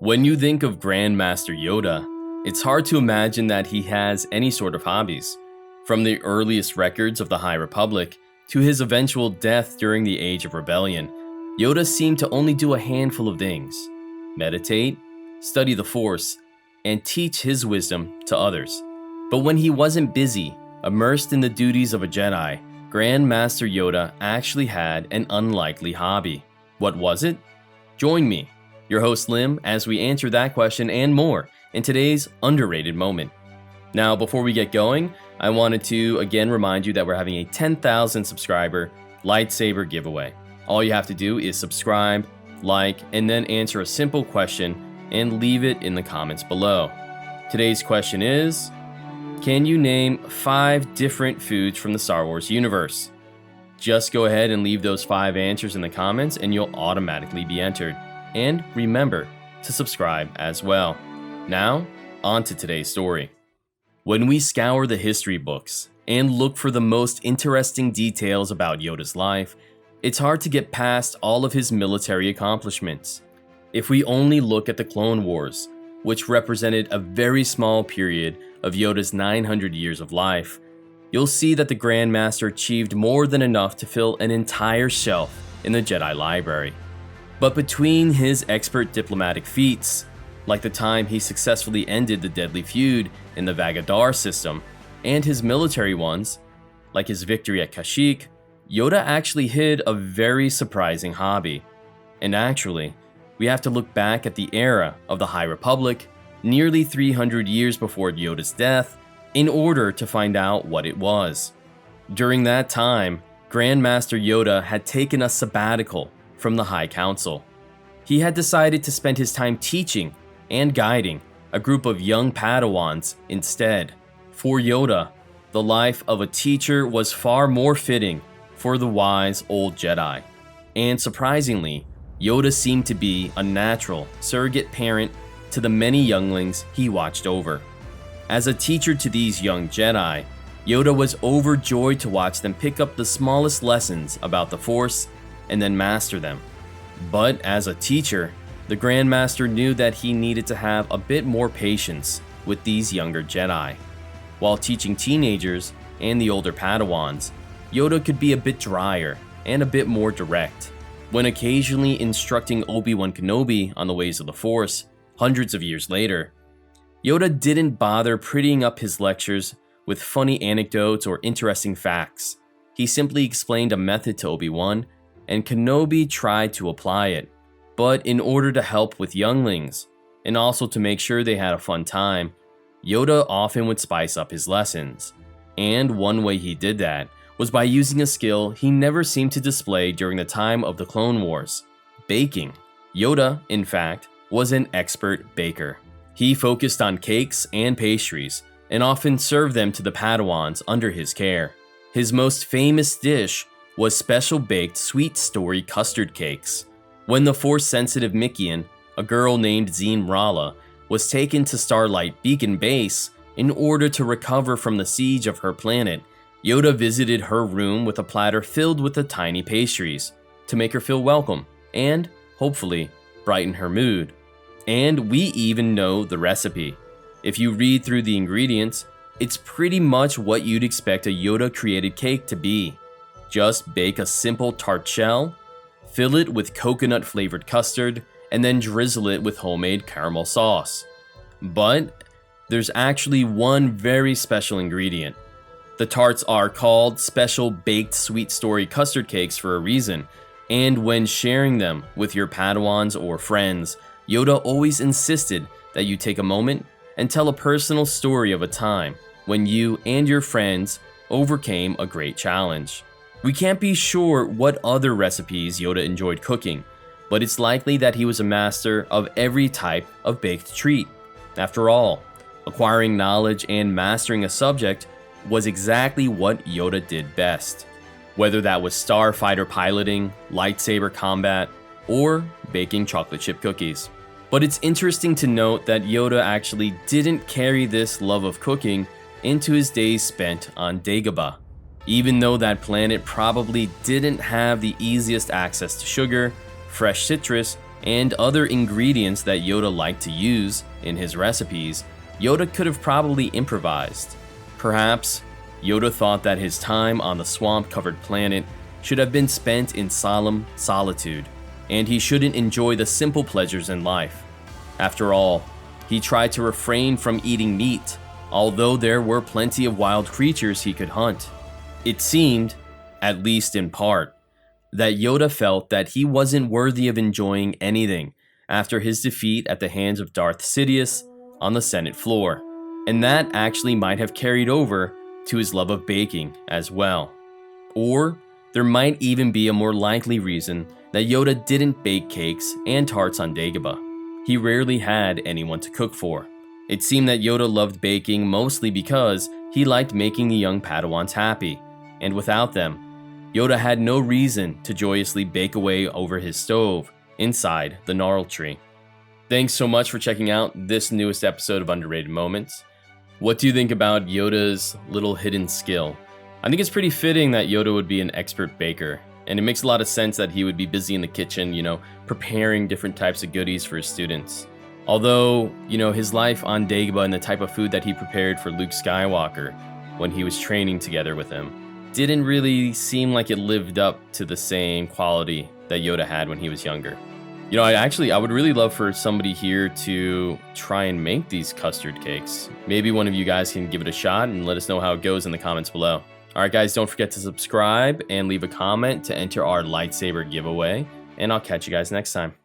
When you think of Grandmaster Yoda, it's hard to imagine that he has any sort of hobbies. From the earliest records of the High Republic to his eventual death during the Age of Rebellion, Yoda seemed to only do a handful of things: meditate, study the Force, and teach his wisdom to others. But when he wasn't busy, immersed in the duties of a Jedi, Grandmaster Yoda actually had an unlikely hobby. What was it? Join me, your host Lim, as we answer that question and more in today's underrated moment. Now, before we get going, I wanted to again remind you that we're having a 10,000 subscriber lightsaber giveaway. All you have to do is subscribe, like, and then answer a simple question and leave it in the comments below. Today's question is, can you name 5 different foods from the Star Wars universe? Just go ahead and leave those 5 answers in the comments and you'll automatically be entered. And remember to subscribe as well. Now, on to today's story. When we scour the history books and look for the most interesting details about Yoda's life, it's hard to get past all of his military accomplishments. If we only look at the Clone Wars, which represented a very small period of Yoda's 900 years of life, you'll see that the Grandmaster achieved more than enough to fill an entire shelf in the Jedi library. But between his expert diplomatic feats, like the time he successfully ended the deadly feud in the Vagadar system, and his military ones, like his victory at Kashyyyk, Yoda actually hid a very surprising hobby. And actually, we have to look back at the era of the High Republic, nearly 300 years before Yoda's death, in order to find out what it was. During that time, Grandmaster Yoda had taken a sabbatical from the High Council. He had decided to spend his time teaching and guiding a group of young padawans instead. For Yoda, the life of a teacher was far more fitting for the wise old Jedi. And surprisingly, Yoda seemed to be a natural surrogate parent to the many younglings he watched over. As a teacher to these young Jedi, Yoda was overjoyed to watch them pick up the smallest lessons about the Force and then master them. But as a teacher, the Grandmaster knew that he needed to have a bit more patience with these younger Jedi. While teaching teenagers and the older Padawans, Yoda could be a bit drier and a bit more direct. When occasionally instructing Obi-Wan Kenobi on the ways of the Force, hundreds of years later, Yoda didn't bother prettying up his lectures with funny anecdotes or interesting facts. He simply explained a method to Obi-Wan, and Kenobi tried to apply it. But in order to help with younglings, and also to make sure they had a fun time, Yoda often would spice up his lessons. And one way he did that was by using a skill he never seemed to display during the time of the Clone Wars: baking. Yoda, in fact, was an expert baker. He focused on cakes and pastries, and often served them to the Padawans under his care. His most famous dish was special baked sweet story custard cakes. When the Force-sensitive Mikian, a girl named Zeen Rala, was taken to Starlight Beacon Base in order to recover from the siege of her planet, Yoda visited her room with a platter filled with the tiny pastries to make her feel welcome and, hopefully, brighten her mood. And we even know the recipe. If you read through the ingredients, it's pretty much what you'd expect a Yoda-created cake to be. Just bake a simple tart shell, fill it with coconut-flavored custard, and then drizzle it with homemade caramel sauce. But there's actually one very special ingredient. The tarts are called special baked sweet story custard cakes for a reason, and when sharing them with your Padawans or friends, Yoda always insisted that you take a moment and tell a personal story of a time when you and your friends overcame a great challenge. We can't be sure what other recipes Yoda enjoyed cooking, but it's likely that he was a master of every type of baked treat. After all, acquiring knowledge and mastering a subject was exactly what Yoda did best. Whether that was starfighter piloting, lightsaber combat, or baking chocolate chip cookies. But it's interesting to note that Yoda actually didn't carry this love of cooking into his days spent on Dagobah. Even though that planet probably didn't have the easiest access to sugar, fresh citrus, and other ingredients that Yoda liked to use in his recipes, Yoda could have probably improvised. Perhaps Yoda thought that his time on the swamp-covered planet should have been spent in solemn solitude, and he shouldn't enjoy the simple pleasures in life. After all, he tried to refrain from eating meat, although there were plenty of wild creatures he could hunt. It seemed, at least in part, that Yoda felt that he wasn't worthy of enjoying anything after his defeat at the hands of Darth Sidious on the Senate floor, and that actually might have carried over to his love of baking as well. Or there might even be a more likely reason that Yoda didn't bake cakes and tarts on Dagobah. He rarely had anyone to cook for. It seemed that Yoda loved baking mostly because he liked making the young Padawans happy, and without them, Yoda had no reason to joyously bake away over his stove inside the gnarl tree. Thanks so much for checking out this newest episode of Underrated Moments. What do you think about Yoda's little hidden skill? I think it's pretty fitting that Yoda would be an expert baker, and it makes a lot of sense that he would be busy in the kitchen, preparing different types of goodies for his students. Although, his life on Dagobah and the type of food that he prepared for Luke Skywalker when he was training together with him didn't really seem like it lived up to the same quality that Yoda had when he was younger. I would really love for somebody here to try and make these custard cakes. Maybe one of you guys can give it a shot and let us know how it goes in the comments below. Alright guys, don't forget to subscribe and leave a comment to enter our lightsaber giveaway, and I'll catch you guys next time.